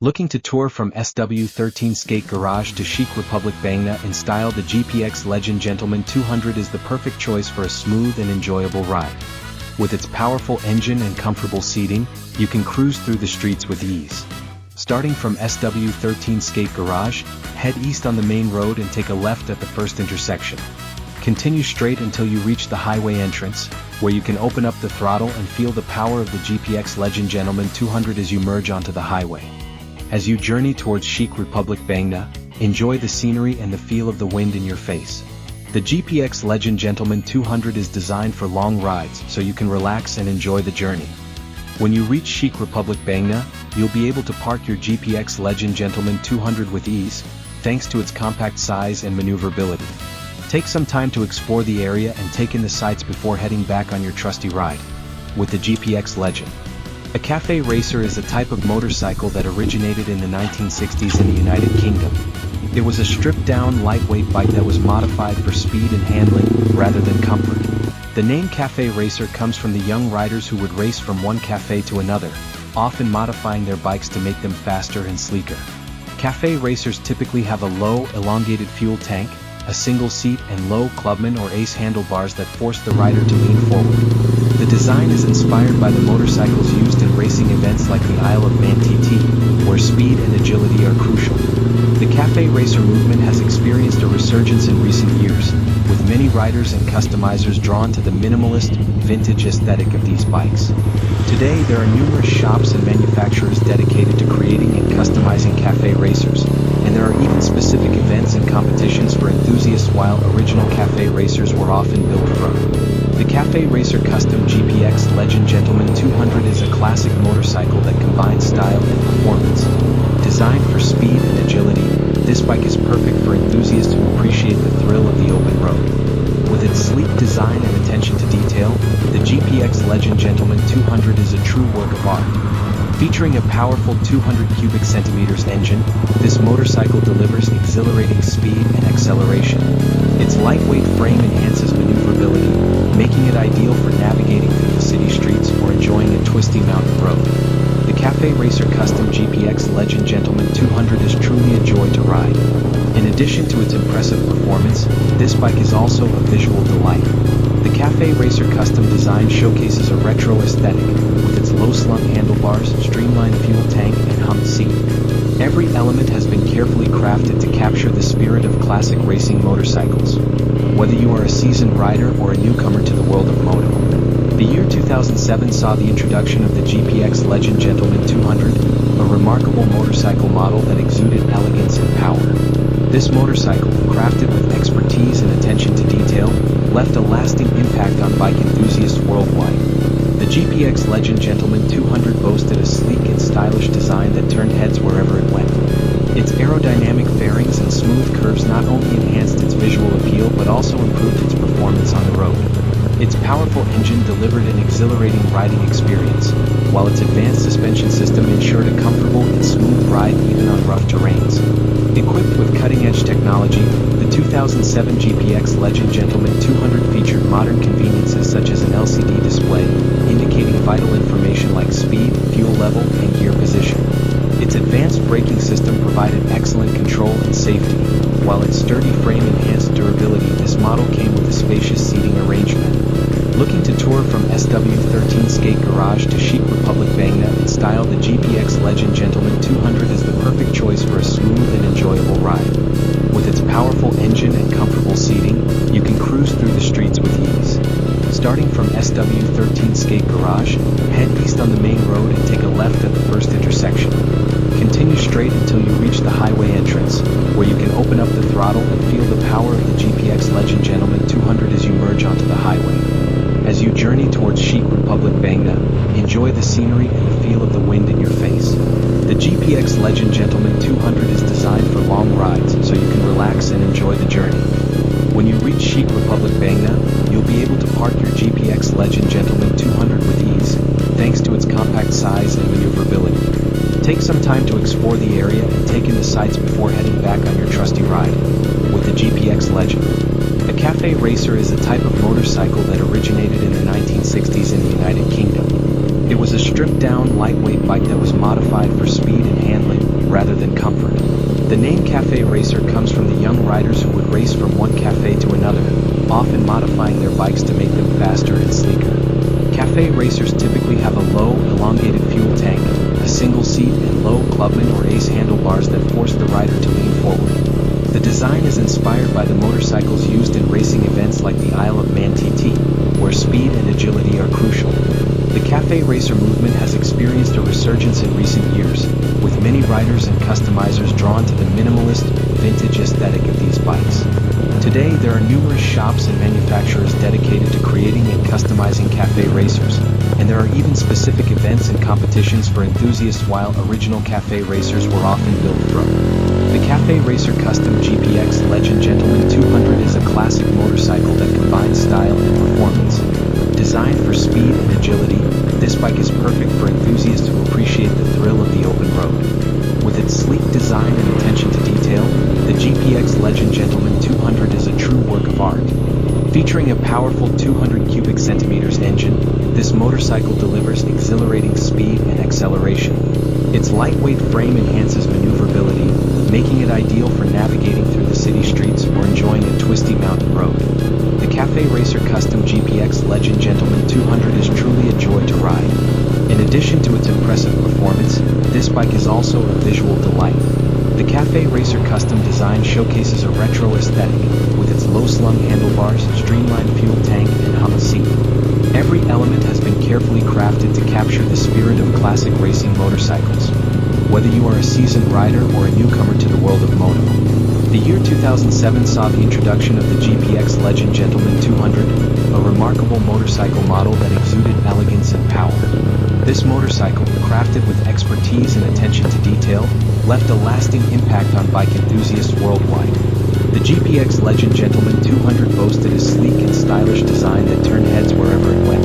Looking to tour from SW13 Skate Garage to CHIC Republic Bangna in style, the GPX Legend Gentleman 200 is the perfect choice for a smooth and enjoyable ride. With its powerful engine and comfortable seating, you can cruise through the streets with ease. Starting from SW13 Skate Garage, head east on the main road and take a left at the first intersection. Continue straight until you reach the highway entrance, where you can open up the throttle and feel the power of the GPX Legend Gentleman 200 as you merge onto the highway. As you journey towards CHIC Republic Bangna, enjoy the scenery and the feel of the wind in your face. The GPX Legend Gentleman 200 is designed for long rides so you can relax and enjoy the journey. When you reach CHIC Republic Bangna, you'll be able to park your GPX Legend Gentleman 200 with ease, thanks to its compact size and maneuverability. Take some time to explore the area and take in the sights before heading back on your trusty ride. With the GPX Legend, a cafe racer is a type of motorcycle that originated in the 1960s in the United Kingdom. It was a stripped-down, lightweight bike that was modified for speed and handling, rather than comfort. The name cafe racer comes from the young riders who would race from one cafe to another, often modifying their bikes to make them faster and sleeker. Cafe racers typically have a low, elongated fuel tank, a single seat and low clubman or ace handlebars that force the rider to lean forward. The design is inspired by the motorcycles used in racing events like the Isle of Man TT, where speed and agility are crucial. The cafe racer movement has experienced a resurgence in recent years, with many riders and customizers drawn to the minimalist, vintage aesthetic of these bikes. Today there are numerous shops and manufacturers dedicated to creating and customizing cafe racers, and there are even specific events and competitions for enthusiasts, while original cafe racers were often built from. The Cafe Racer Custom GPX Legend Gentleman 200 is a classic motorcycle that combines style and performance. Designed for speed and agility, this bike is perfect for enthusiasts who appreciate the thrill of the open road. With its sleek design and attention to detail, the GPX Legend Gentleman 200 is a true work of art. Featuring a powerful 200 cubic centimeters engine, this motorcycle delivers exhilarating speed and acceleration. Its lightweight frame enhances maneuverability, making it ideal for navigating through the city streets or enjoying a twisty mountain road. The Cafe Racer Custom GPX Legend Gentleman 200 is truly a joy to ride. In addition to its impressive performance, this bike is also a visual delight. The Cafe Racer Custom design showcases a retro aesthetic, with its low-slung handlebars, streamlined fuel tank, and humped seat. Every element has been carefully crafted to capture the spirit of classic racing motorcycles. Whether you are a seasoned rider or a newcomer to the world of moto, the year 2007 saw the introduction of the GPX Legend Gentleman 200, a remarkable motorcycle model that exuded elegance and power. This motorcycle, crafted with expertise and attention to detail, left a lasting impact on bike enthusiasts worldwide. The GPX Legend Gentleman 200 boasted a sleek and stylish design that turned heads wherever it went. Its aerodynamic fairings and smooth curves not only enhanced its visual appeal but also improved its performance on the road. Its powerful engine delivered an exhilarating riding experience, while its advanced suspension system ensured a comfortable and smooth ride even on rough terrains. Equipped with cutting-edge technology, the 2007 GPX Legend Gentleman 200 featured modern conveniences such as an LCD display, indicating vital information like speed, fuel level, and gear position. Its advanced braking system provided excellent control and safety, while its sturdy frame enhanced durability. This model came with a spacious seating arrangement. Looking to tour from SW13 Skate Garage to CHIC Republic Bangna in style, the GPX Legend Gentleman 200 is the perfect choice for a smooth and enjoyable ride. With its powerful engine and comfortable seating, you can cruise through the streets with ease. Starting from SW13 Skate Garage, head east on the main road and take a left at the first intersection. Continue straight until you reach the highway entrance, where you can open up the throttle and feel the power of the GPX Legend Gentleman 200 as you merge onto the highway. As you journey towards CHIC Republic Bangna, enjoy the scenery and the feel of the wind in your face. The GPX Legend Gentleman 200 is designed for long rides so you can relax and enjoy the journey. When you reach CHIC Republic Bangna, you'll be able to park your GPX Legend Gentleman 200 with ease, thanks to its compact size and maneuverability. Take some time to explore the area and take in the sights before heading back on your trusty ride. With the GPX Legend, a cafe racer is a type of motorcycle that originated in the 1960s in the United Kingdom. It was a stripped-down, lightweight bike that was modified for speed and handling, name Cafe Racer comes from the young riders who would race from one cafe to another, often modifying their bikes to make them faster and sleeker. Cafe racers typically have a low, elongated fuel tank, a single seat, and low clubman or ace handlebars that force the rider to lean forward. The design is inspired by the motorcycles used in racing events like the Isle of Man TT, where speed and agility are crucial. The Cafe Racer movement has experienced a resurgence in recent years, with many riders and customizers drawn to the minimalist, vintage aesthetic of these bikes. Today, there are numerous shops and manufacturers dedicated to creating and customizing cafe racers, and there are even specific events and competitions for enthusiasts while original cafe racers were often built from. The Cafe Racer Custom GPX Legend Gentleman 200 is a classic motorcycle that combines style and performance. Designed for speed and agility, this bike is perfect for enthusiasts who appreciate the thrill of the open road. With its sleek design and attention to detail, the GPX Legend Gentleman 200 is a true work of art. Featuring a powerful 200 cubic centimeters engine, this motorcycle delivers exhilarating speed and acceleration. Its lightweight frame enhances maneuverability, making it ideal for navigating through the city streets or enjoying a twisty mountain road. The Cafe Racer Custom GPX Legend Gentleman 200 is truly a joy to ride. In addition to its impressive performance, this bike is also a visual delight. The Cafe Racer Custom design showcases a retro aesthetic, with its low-slung handlebars, streamlined fuel tank, and Hummer seat. Every element has been carefully crafted to capture the spirit of classic racing motorcycles. Whether you are a seasoned rider or a newcomer to the world of moto. The year 2007 saw the introduction of the GPX Legend Gentleman 200, a remarkable motorcycle model that exuded elegance and power. This motorcycle, crafted with expertise and attention to detail, left a lasting impact on bike enthusiasts worldwide. The GPX Legend Gentleman 200 boasted a sleek and stylish design that turned heads wherever it went.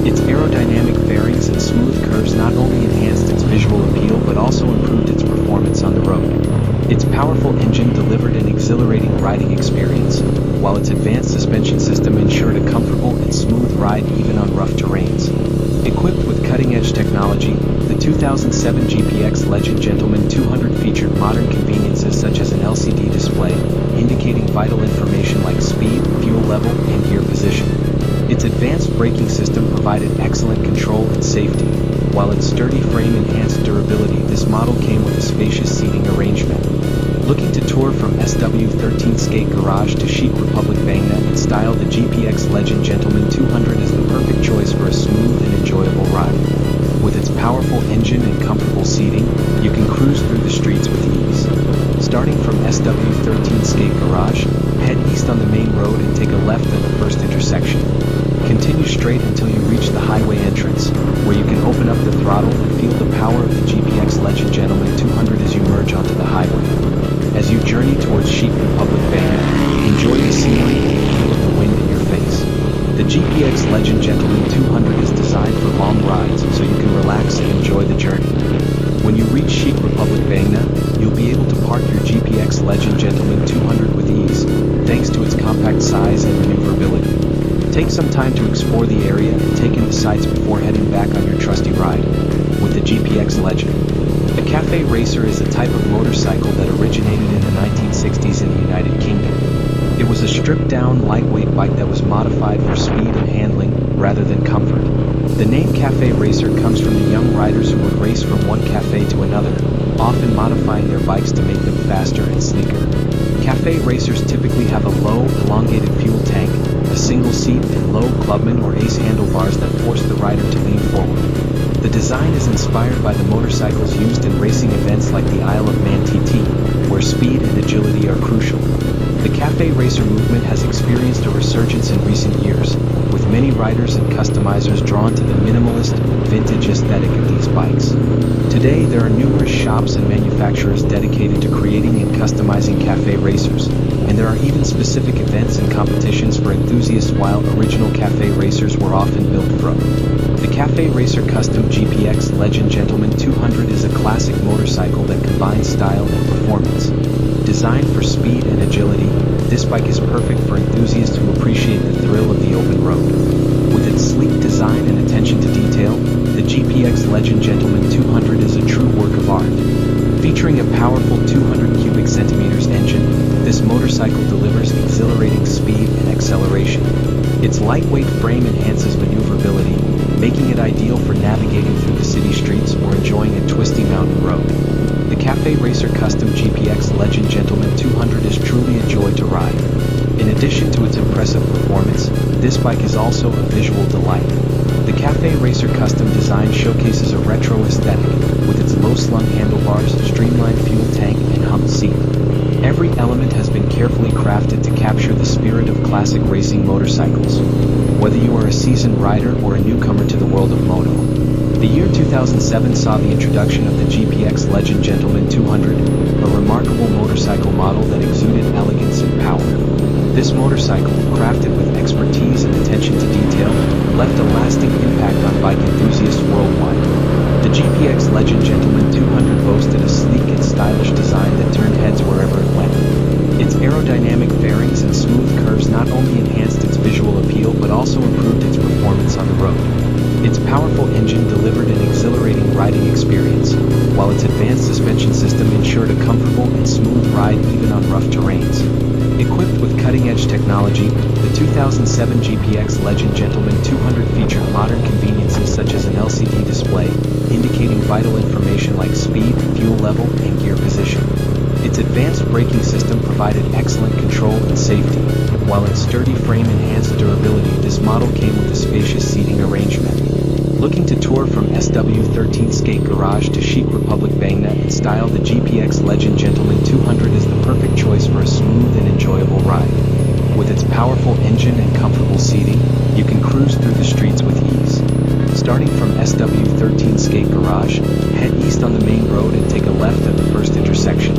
Its aerodynamic fairings and smooth curves not only enhanced its visual appeal but also improved its performance on the road. Its powerful engine delivered an exhilarating riding experience, while its advanced suspension system ensured a comfortable and smooth ride even on rough terrains. Equipped with cutting-edge technology, the 2007 GPX Legend Gentleman 200 featured modern conveniences such as an LCD display, indicating vital information like speed, fuel level, and gear position. Its advanced braking system provided excellent control and safety, while its sturdy frame enhanced durability. This model came with a spacious seating arrangement. Looking to tour from SW13 Skate Garage to CHIC Republic Bangna in style, the GPX Legend Gentleman 200 is the perfect choice for a smooth and enjoyable ride. With its powerful engine and comfortable seating, you can cruise through the streets with ease. Starting from SW13 Skate Garage, head east on the main road and take a left at the first intersection. Continue straight until you reach the highway entrance, where you can open up the throttle and feel the power of the GPX Legend Gentleman 200 as you merge onto the highway. As you journey towards CHIC Republic Bangna, enjoy the scenery and the feel of the wind in your face. The GPX Legend Gentleman 200 is designed for long rides so you can relax and enjoy the journey. When you reach CHIC Republic Bangna, you'll be able to park your GPX Legend Gentleman 200 with ease, thanks to its compact size and maneuverability. Take some time to explore the area and take in the sights before heading back on your trusty ride with the GPX Legend. The Cafe Racer is a type of motorcycle that originated in the 1960s in the United Kingdom. It was a stripped-down, lightweight bike that was modified for speed and handling rather than comfort. The name Cafe Racer comes from the young riders who would race from one cafe to another, often modifying their bikes to make them faster and sleeker. Cafe racers typically have a low, elongated fuel tank, a single seat, and low clubman or ace handlebars that force the rider to lean forward. The design is inspired by the motorcycles used in racing events like the Isle of Man TT, where speed and agility are crucial. The Cafe Racer movement has experienced a resurgence in recent years, with many riders and customizers drawn to the minimalist, vintage aesthetic of these bikes. Today, there are numerous shops and manufacturers dedicated to creating and customizing cafe racers, and there are even specific events and competitions for enthusiasts while original cafe racers were often built from. The Cafe Racer Custom GPX Legend Gentleman 200 is a classic motorcycle that combines style and performance. Designed for speed and agility, this bike is perfect for enthusiasts who appreciate the thrill of the open road. With its sleek design and attention to detail, the GPX Legend Gentleman 200 is a true work of art. Featuring a powerful 200 cubic centimeters engine, this motorcycle delivers exhilarating speed and acceleration. Its lightweight frame enhances maneuverability, making it ideal for navigating through the city streets or enjoying a twisty mountain road. The Cafe Racer Custom GPX Legend Gentleman 200 is truly a joy to ride. In addition to its impressive performance, this bike is also a visual delight. The Cafe Racer Custom design showcases a retro aesthetic, with its low-slung handlebars, streamlined fuel tank, and humped seat. Every element has been carefully crafted to capture the spirit of classic racing motorcycles. Whether you are a seasoned rider or a newcomer to the world of moto, the year 2007 saw the introduction of the GPX Legend Gentleman 200, a remarkable motorcycle model that exuded elegance and power. This motorcycle, crafted with expertise and attention to detail, left a lasting impact on bike enthusiasts worldwide. The GPX Legend Gentleman 200 boasted a sleek and stylish design that turned heads wherever it went. Its aerodynamic fairings and smooth curves not only enhanced its visual appeal but also improved its performance on the road. Its powerful engine delivered an exhilarating riding experience, while its advanced suspension system ensured a comfortable and smooth ride even on rough terrains. Equipped with cutting-edge technology, the 2007 GPX Legend Gentleman 200 featured modern conveniences such as an LCD display, indicating vital information like speed, fuel level, and gear position. Its advanced braking system provided excellent control and safety, while its sturdy frame enhanced durability. This model came with a spacious seating arrangement. Looking to tour from SW13 Skate Garage to CHIC Republic Bangna in style, the GPX Legend Gentleman 200 is the perfect choice for a smooth and enjoyable ride. With its powerful engine and comfortable seating, you can cruise through the streets with ease. Starting from SW13 Skate Garage, head east on the main road and take a left at the first intersection.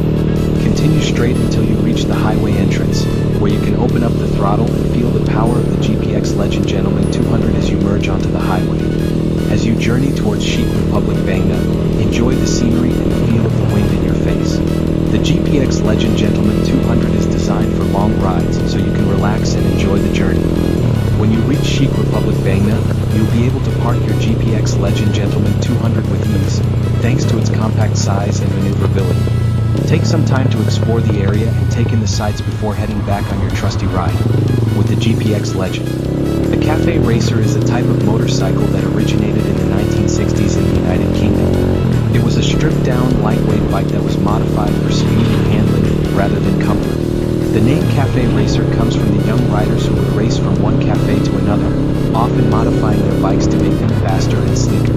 Continue straight until you reach the highway entrance, where you can open up the throttle and feel the power of the GPX Legend Gentleman 200 as you merge onto the highway. As you journey towards CHIC Republic Bangna, enjoy the scenery and the feel of the wind in your face. The GPX Legend Gentleman 200 is designed for long rides so you can relax and enjoy the journey. When you reach CHIC Republic Bangna, you'll be able to park your GPX Legend Gentleman 200 with ease, thanks to its compact size and maneuverability. Take some time to explore the area and take in the sights before heading back on your trusty ride. With the GPX Legend, the Cafe Racer is a type of motorcycle that originated in the 1960s in the United Kingdom. It was a stripped-down, lightweight bike that was modified for speed and handling rather than comfort. The name Cafe Racer comes from the young riders who would race from one cafe to another, often modifying their bikes to make them faster and sleeker.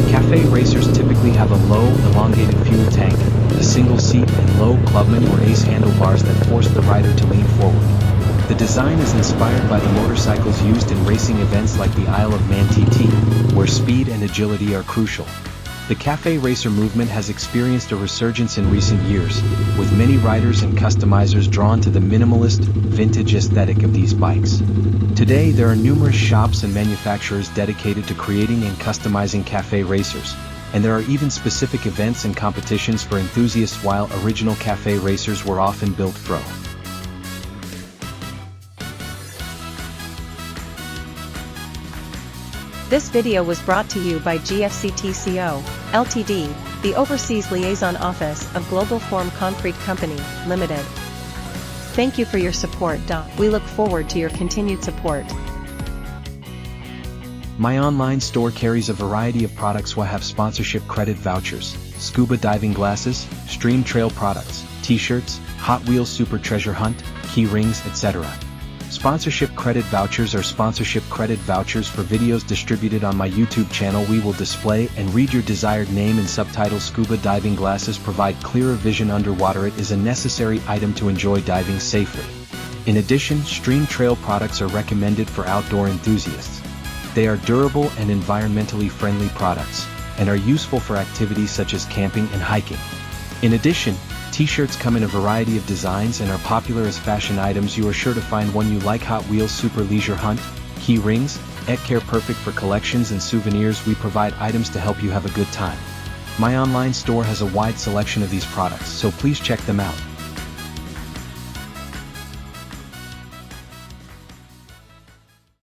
Cafe racers typically have a low, elongated fuel tank, a single seat, and low clubman or ace handlebars that force the rider to lean forward. The design is inspired by the motorcycles used in racing events like the Isle of Man TT, where speed and agility are crucial. The Cafe Racer movement has experienced a resurgence in recent years, with many riders and customizers drawn to the minimalist, vintage aesthetic of these bikes. Today, there are numerous shops and manufacturers dedicated to creating and customizing Cafe Racers, and there are even specific events and competitions for enthusiasts, while original Cafe Racers were often built fro. This video was brought to you by GFCTCO, Ltd., the Overseas Liaison Office of Global Form Concrete Company, Limited. Thank you for your support. We look forward to your continued support. My online store carries a variety of products. We have sponsorship credit vouchers, scuba diving glasses, stream trail products, t-shirts, Hot Wheels Super Treasure Hunt, key rings, etc. Sponsorship credit vouchers are sponsorship credit vouchers for videos distributed on my YouTube channel. We will display and read your desired name and subtitle. Scuba diving glasses provide clearer vision underwater. It is a necessary item to enjoy diving safely. In addition, stream trail products are recommended for outdoor enthusiasts. They are durable and environmentally friendly products, and are useful for activities such as camping and hiking. In addition, T-shirts come in a variety of designs and are popular as fashion items. You are sure to find one you like. Hot Wheels Super Leisure Hunt, key rings, care perfect for collections and souvenirs. We provide items to help you have a good time. My online store has a wide selection of these products, so please check them out.